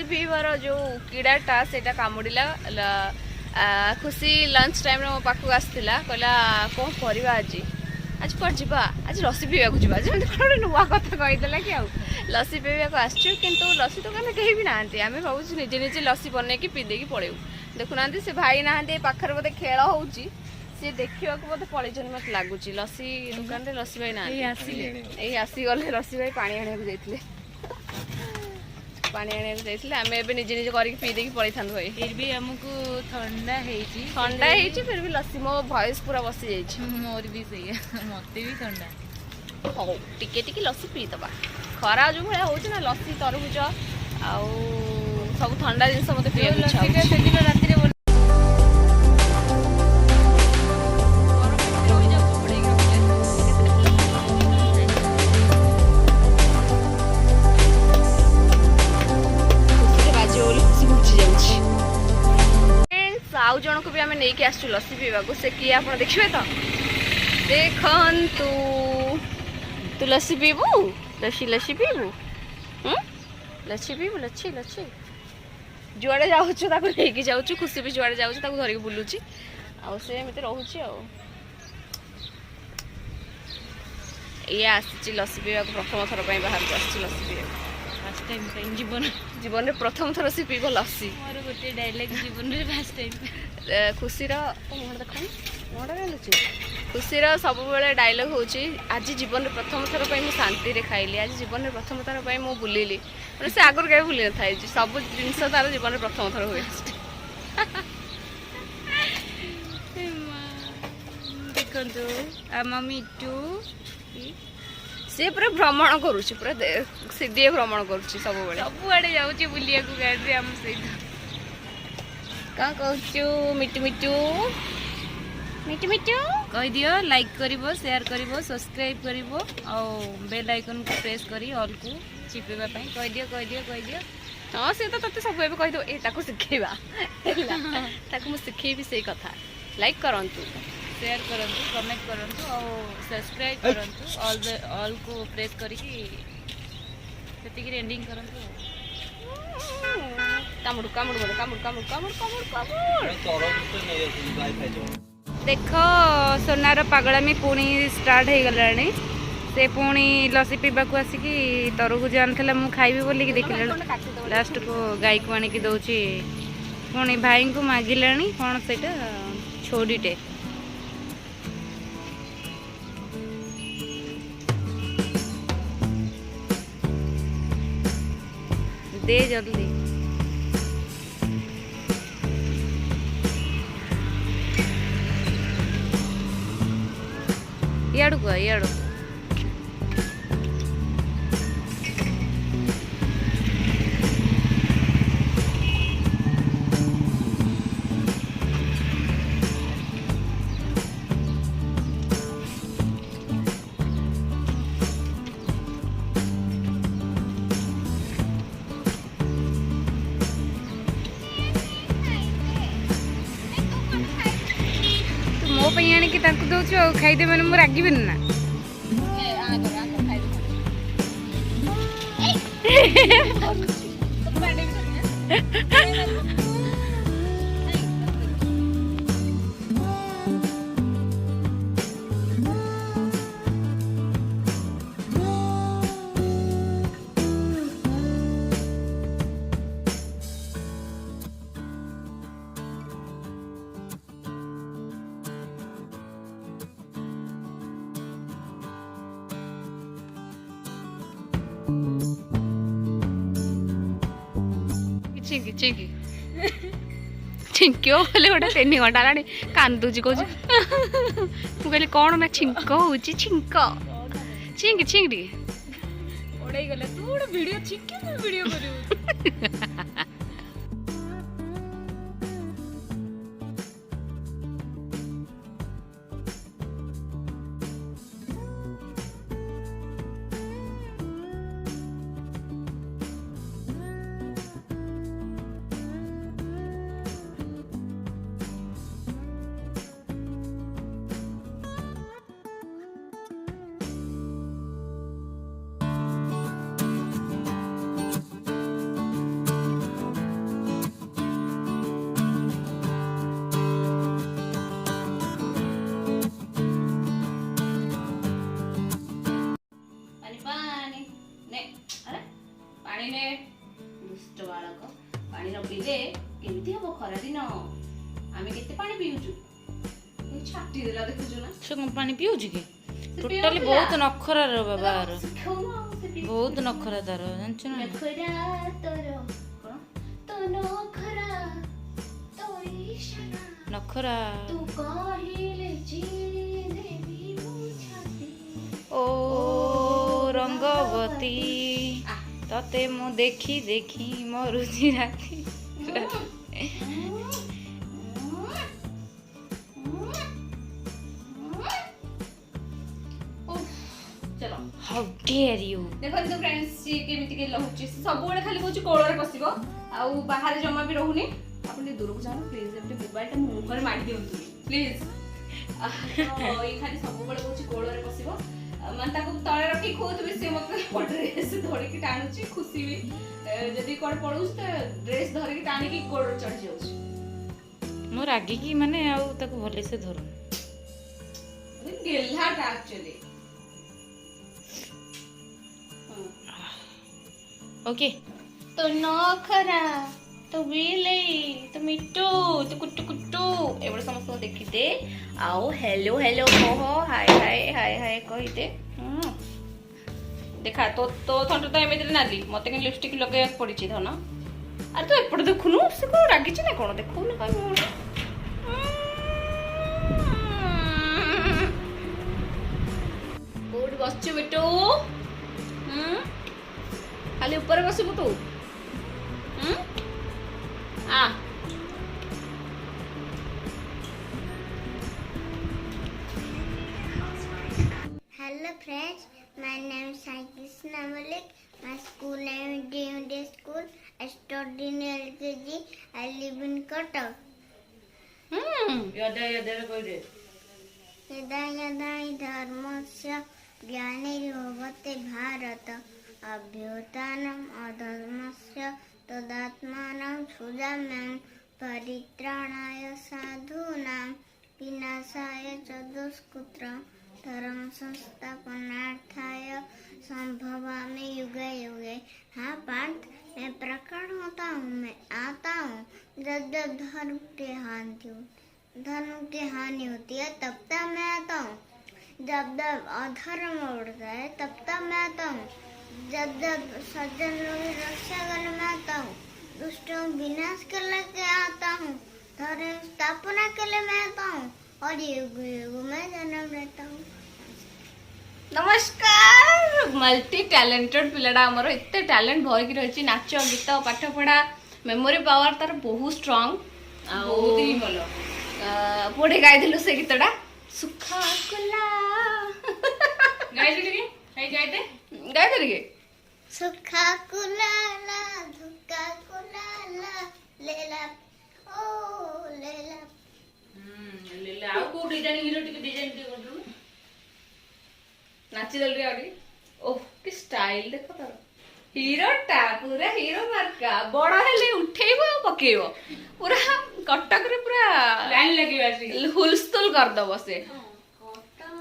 पीबार जो कीड़ाटा से कामुड़ा खुशी लंच टाइम मो पाखक आसाला कहला कौन करवा आज आज पर जा आज लसी पीवा जा गोटे नुआ कथा कहीदेला कि लसी पीवा आसचु किंतु लसी दुकान कहीं भी ना आम भावुँ निजे निजे लसी बनई पीदे पलू देखुना से भाई ना पाखे बोधे खेल हो सी देखा बोधे पलैन मत लगुच लसी दुकान लसी भाई ना आसीगले लसी भाई पानी आने जाते पानी आने जाते आम निजे निजे करके पीदे पलि था भाई फिर भी हमको ठंडा फिर भी लसी मो भॉइस पूरा बसी जाइए मोर भी सही मत भी ठंडा हो टिके टिके लसी पीदबा खरा जो भाया हो लसी तरबुज आउ सब ठंडा जिन मत पीवा राति आउ जन को भी आम नहीं कि आसु लसी पीवा से किए आप देखिए तो देखु तू लसी पीबू लसी लसी पीबू लसी पीबू लसी लसी जुआड़े जाऊँ लेकिन जाऊँ खुशी भी जुआड़े जाऊँ धरिक बुलूची आमती रोचे ये आसी लसी पीवा प्रथम थर बाहर को आसी लसी पीवा फर्स्ट टाइम जीवन जीवन में प्रथम थर सी पीब लसी मोर गोटे डायलॉग जीवन में फर्स्ट टाइम खुशी देख खुशी सब डायलॉग होची आज जीवन में प्रथम थर पर शांति खाइली आज जीवन में प्रथम थर पर मुझे बुलिली मैंने से आगुरी कहीं बुली न था सब जिनस तार जीवन में प्रथम थर हुए देखो आम मिटू सी पूरा भ्रमण करुच्ची पूरा सीधे भ्रमण करुच्ची सब सबुआड़े जाऊँ बुलिया गाड़ी आम सहित क्या कहूँ मिटू मिटू मिटू मिटू कह दियो लाइक करिवो शेयर करिवो सब्सक्राइब करिवो और बेल आइकन को प्रेस करी ऑल को चिपेबा पई कह दियो कह दियो कह दियो हाँ सी तो तते सब कह दो ए ताको सिखेबा ताको मु सिखेबी से कथा लाइक करंतु शेयर करंतु कमेंट करंतु और सब्सक्राइब करंतु ऑल को प्रेस करिकी सेतिकी एंडिंग करंतु कामुड़ कामुड़ बोलो कामुड़ कामुड़ कामुड़ कामुड़ कामुड़ देख सोनार पागलामी पुणी स्टार्ट हो गलानी से पुणी लसी पीवा को आसिकी तरबुज आनी मु खाइबी बोलिकी देखिले लास्ट को गाई को आनिकी दौची पुणी भाई को मागिलानी कौन से छोड़ीटे दे जल्दी इयाड़ू को इयाड़ू मो पे आनिकी दौचु खाईदे मैंने मुझे रागिबेनि ना चिंकी चिंकी छिंक्यो बोले गोटे 3 घंटा लानी कांदुची कौच मु कहली कौन ना छिंक हो छिंक छिंक छिंक टी ओड़े गले तू गोटे वीडियो छिंके वीडियो करियो ଆମେ କେତେ ପାଣି ପିଉଛୁ ଛାଟି ଦେଲା ଦେଖୁଛୁ ନା ସେ କଣ ପାଣି ପିଉଛି କି ଟୋଟାଲି ପିଉଥିଲା। ବହୁତ ନଖରାର ବାବାର ଶିଖାଉନୁ ଆଉ ସେ ପିଉ ବହୁତ ନଖରା ତାର ଜାଣିଛ ନା ନଖରା ତୋର କଣ ତୋ ନଖରା ତୋ ଇଶାରା ନଖରା ତୁ କହିଲେ ଚିନ୍ଦେବି ମୁଁ ଛାତି ଓ ରଙ୍ଗବତୀ ତତେ ମୁଁ ଦେଖି ଦେଖି ମରୁଛି ରାତି चलो हाउ डेयर यू देखो फ्रेंड्स सी केमिति के लहुची सब बेले खाली कहूची कोଳରେ बसिबो आउ बाहर जमा भी रहुनी आपण दूर को जानो प्लीज एमटी मोबाइल टा मुंह करे माडी दियंतु प्लीज तो ई खाली सब बेले कहूची कोଳରେ बसिबो मन ताको तळे रखी खोतबे से मते ड्रेस धरि की टाणुची खुशी भी जदी कोड पडुछ त ड्रेस धरि की टाणी की कोड़ चढ़ जाउछ मो रागी की माने आउ ताको भले से धरु गेल्हा टा एक्चुअली ओके तो नखरा तो बिलेई तो मिट्टू तो कुट्टू कुट्टू एबड़ समस्त देखी दे आओ हेलो हेलो कह हाय हाय हाय हाय कही दे देखा तो तो थंट तो एमिति नाली मते के लिपस्टिक लगाय पड़ी छी धन अरे तो एपड़ देखुनु से को रागी छी ना कोन देखुनु कहि कोड बसछु बेटू खाली ऊपर बसबू तू आ Hello friends, my name is Sai Krishna Malik. My school name is DMD School. I study in LKG. I live in Kotak. यादा यादा कोइ दे यदा यदा हि धर्मस्य ग्लानिर्भवति भारत अभ्युत्थानम् अधर्मस्य तदात्मानं सुजाम्यं परित्राणाय साधूनां विनाशाय च दुष्कृतं धर्म संस्थापनार्थाय संभवामि युगे युगे। हाँ पार्थ, मैं प्रकट होता हूँ, मैं आता हूँ जब जब धर्म की हानि होती है तब तक मैं आता हूँ, जब जब अधर्म उड़ता है तब तक मैं आता हूँ, जब जब सज्जन लोग रक्षा करने में आता हूँ, दुष्टों विनाश के लिए आता हूँ, धर्म स्थापना के लिए मैं आता हूँ और युग युग में जन्म लेता हूँ। नमस्कार मल्टी टैलेंटेड पिलाडा हमर एते टैलेंट भर की रहिछि नाच गीत पाठ पढ़ा मेमोरी पावर तार बहुत स्ट्रांग बहुत ही भलो पढ़े गाई दिलु से गीतडा सुखा कुला गाइ दे के गाइ दे के सुखा कुलाला धुका कुलाला लेला ओ लेला ले आउ को डिजाइन हीरो टिके डिजाइन टिके करदु नाची दल रे आडी ओह कि स्टाइल देखो तार हीरोटा पूरा हीरो मार्का बड़ हेले उठेइबो पकेइबो पूरा कटक रे पूरा लाइन लगी आसी हुलस्तुल कर दबो से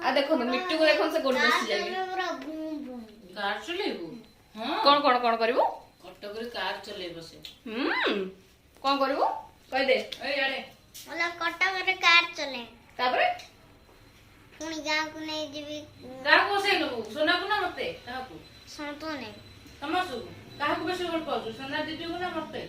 आ देखो न मिट्टू को देखो से गोड बस जाई पूरा बूम बूम कार चलेबो हां कोन करबो कटक रे कार चलेबो से कोन करबो कह दे ए यारे बोला कटक रे कार चले तापरे पुणी गाँव को नहीं जीवी का को से नु सोना को ना मते काकू सुनतो नहीं समसु काहा को बेसी गोल पाउछु सोना दीदी को ना मते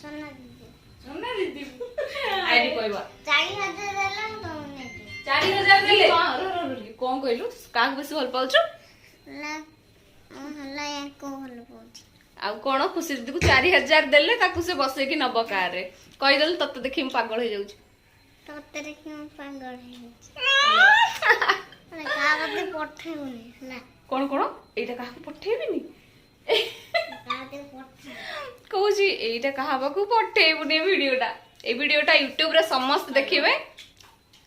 सुनना दीदी सोना दीदी आईडी कहबा 4000 देला तो नहीं 4000 देले कोन कहलु का बेसी भल पाउछु ला हल्ला या को हल पोछ आ कोन खुशी दीदी को 4000 देले ताकू से बसे कि नब कार रे कहि दल तत देखि हम पागल हो जाउछु तो तेरे क्यों पागल है अरे का बते पठे होनी ला कोन एटा काहा पठेबिनी का दे पठे कहूची एटा काहा को पठेबुनी वीडियोटा ए वीडियोटा YouTube रे समस्त देखिबे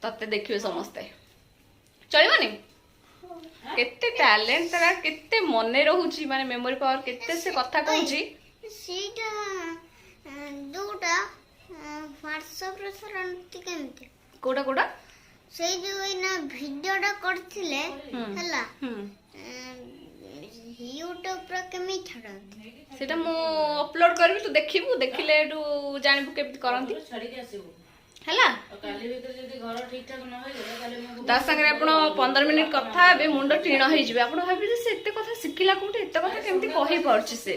तते देखिबे समस्त चलिबनी केते टैलेंट तरा केते मने रहूची माने मेमोरी पावर केते से कथा कहूची सीटा दूटा WhatsApp रे सरंती केमते कोडा सेई जो ना वीडियोटा करथिले हला यूट्यूब पर केमी छड़ांती सेटा मु अपलोड करबी तू देखिबू देखिले एटू जानिबू केमति करंती ଛାଡ଼ିକି ଆସିବୁ ହେଲା ଆଉ କାଲି ଭିତରେ ଯଦି ଘର ଠିକ ଠାକ ନ ହେଇଗଲା ତାହେଲେ ମୁଁ ତା ସାଙ୍ଗରେ ଆପଣ 15 ମିନିଟ୍ କଥା ହେବେ ମୁଣ୍ଡ ଟିଣ ହେଇଯିବେ ଆପଣ ଭାବିବେ ଯେ ସେ ଏତେ କଥା ଶିଖିଲା କୋଉଠି ଏତେ କଥା କେମିତି କହି ପାରୁଛି ସେ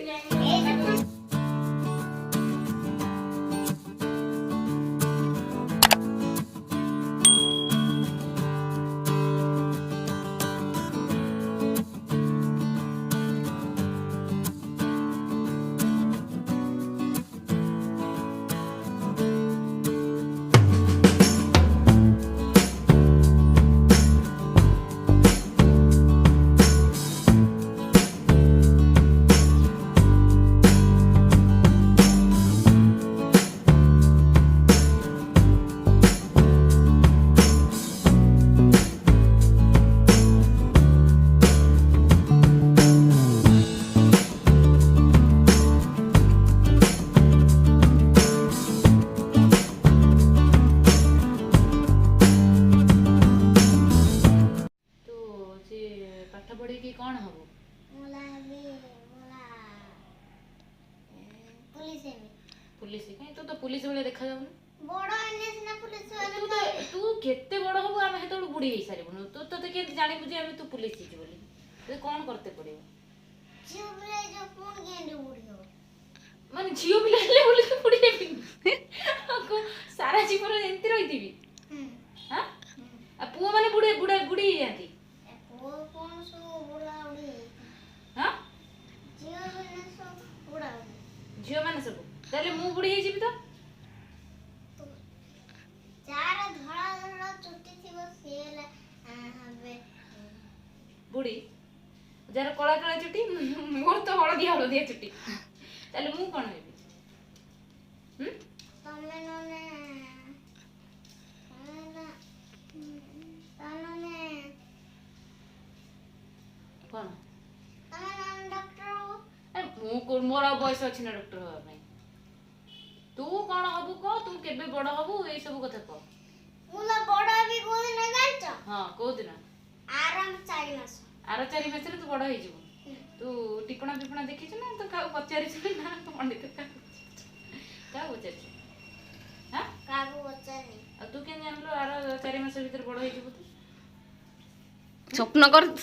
ତୁ ସେ ପାଠ ପଢିକି କଣ ହବୁ मोला भी मोला पुलिस में पुलिस କାଇଁ ତୁ ତ ପୁଲିସ ଭଳିଆ ଦେଖାଯାଉନି बड़ा एने सिना पुलिस वाले ତୁ କେତେ ବଡ ହବୁ ଆମେ ସେତେବେଳେ ବୁଢୀ ହେଇସାରିବୁନୁ ତୁ ତତେ କେମିତି ଜାଣିବୁ ଯେ ଆମେ ତୁ ପୁଲିସ ହେଇଛୁ ବୋଲି ତତେ କଣ କରତେ ପଡିବ झियो बोले जो फोन गेंडे बुढ़ी हो ମାନେ ଝିଅ ପିଲା ହେଲେ ବୋଲି ତୁ ବୁଢୀ ହେବିନି ସାରା ଜୀବନ ଏମିତି ରହିଥିବି ହଁ ଆଉ ପୁଅ ମାନେ ବୁଢୀ ବୁଢା ବୁଢୀ ହେଇଯାନ୍ତି वो कौन सो बुढ़ा उड़ी ହଁ झियो बोले सो बुढ़ा उड़ी ଝିଅ ମାନେ ସବୁ ତାହେଲେ ମୁଁ ବୁଢୀ ହେଇଯିବି ତ चार धड़ा धड़ा चुट्टी थी वो सेला हबे ବୁଢୀ ଯାହାର କଳା କଳା ଚୁଟି ମୋର ତ ହଳଦିଆ ହଳଦିଆ ଚୁଟି ତାହେଲେ ମୁଁ କଣ ହେବି तमे नने तने କଣ तमे नने डॉक्टर हो ମୋର ଆଉ ବୟସ ଅଛି ନା ଡକ୍ଟର ହବା ପାଇଁ ତୁ କଣ ହବୁ କହ ତୁ କେବେ ବଡ ହବୁ ଏଇ ସବୁ କଥା କହ मुला बड़ा भी कोई न जानछ ହଁ କୋଉ ଦିନ आराम 4 मास ଆର 4 ମାସରେ ତୁ ବଡ ହେଇଯିବୁ ତୁ ଟିପଣା ଫିପଣା ଦେଖିଛୁ ନା ତୁ କାହାକୁ ପଚାରିଛୁ ନା ପଣ୍ଡିତ କାହାକୁ ପଚାରିଛୁ ହଁ काबू बच्चानी ଆଉ ତୁ କେମିତି ଜାଣିଲୁ ଆର 4 ମାସ ଭିତରେ ବଡ ହେଇଯିବୁ ତୁ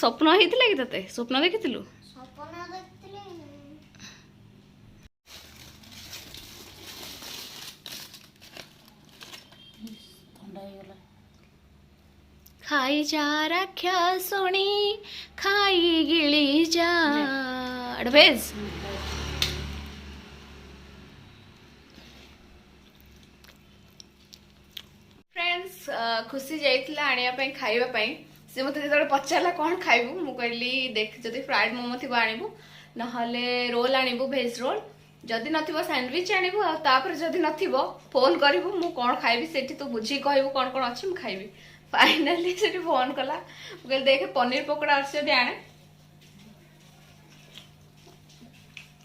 ସ୍ୱପ୍ନ ହେଇଥିଲା କି ତତେ ସ୍ୱପ୍ନ ଦେଖିଥିଲୁ सपन देखतिले ଥଣ୍ଡା ହେଇଗଲା ଖାଇ ଯା ରାକ୍ଷା ଶୁଣି ଖାଇ ଗିଳି ଯା ଭେଜ फ्रेंड्स खुशी जाइथिला आनिया ପାଇଁ ଖାଇବା ପାଇଁ ସେ ମତେ ଯେତେବେଳେ ପଚାରିଲା କ'ଣ ଖାଇବୁ ମୁଁ କହିଲି ଦେଖ ଯଦି ଫ୍ରାଏଡ୍ ମୋମୋ ଥିବ ଆଣିବୁ ନହେଲେ ରୋଲ୍ ଆଣିବୁ ଭେଜ ରୋଲ୍ ଯଦି ନଥିବ ସ୍ୟାଣ୍ଡୱିଚ୍ ଆଣିବୁ ଆଉ ତାପରେ ଯଦି ନଥିବ ଫୋନ୍ କରିବୁ ମୁଁ କ'ଣ ଖାଇବି ସେଠି ତୁ ବୁଝିକି କହିବୁ କ'ଣ କ'ଣ ଅଛି ମୁଁ ଖାଇବି फाइनाली सेठी फोन कला कहले देख पनीर पकोड़ा अच्छे जदि आने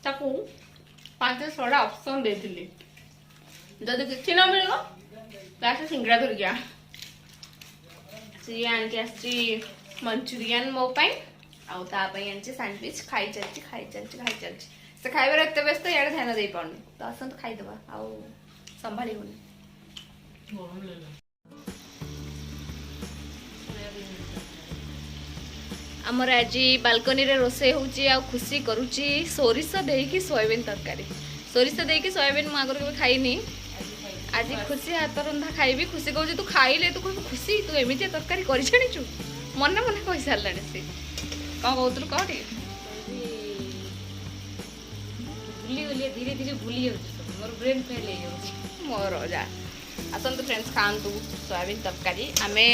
ताकू 5-6 ऑप्शन देथिली जदि किछि न मिलबो लास्ट सिंगड़ा धर गया सी आन के आछि मंचूरियन मो पई आउ ता पई आनछि सैंडविच खाई चलछि से खाइबार एते व्यस्त यार ध्यान देई पड़नी तो आसन तो खाई देबा आउ संभाली होनी ଗରମ ଲାଗିଲା आमर आज बालकनी रे रोसे होची आ खुशी करूची सोरिष देकी सोयाबीन तरकारी सोरिष देकी सोयाबीन मु आगर के खाइनी आज खुशी हाथ रंधा खाइबी खुशी कहू तू खाइले तू कहू खुशी तू एमितिया तरकारी करि जानिचु मन मन कहि सारलानी से कौन कहतु कह टे भूली गली धीरे धीरे भूली जाଉଛି मोर ब्रेन फेल हो जाଉଛି मोर जा आसतु फ्रेंड्स खातु सोयाबीन तरकारी आमे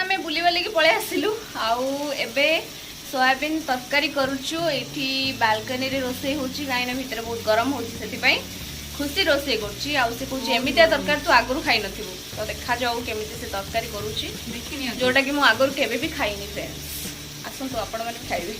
आमे बुली वाली के पळे आसिलु आउ एबे सोयाबीन तरकारी करूछु एठी बालकनी रे रोसे होची गाइना भीतर बहुत गरम होची सेति पई खुशी रोसे करची आउ से कहूची एमितिया तरकारी तू आगरु खाइ नथिबो तो देखा जाऊ केमिति से तरकारी करूची ଦେଖିନି जोटा कि मु आगरु केबे भी खाइनी फ्रेंड्स आसंतु आपण माने खाइबे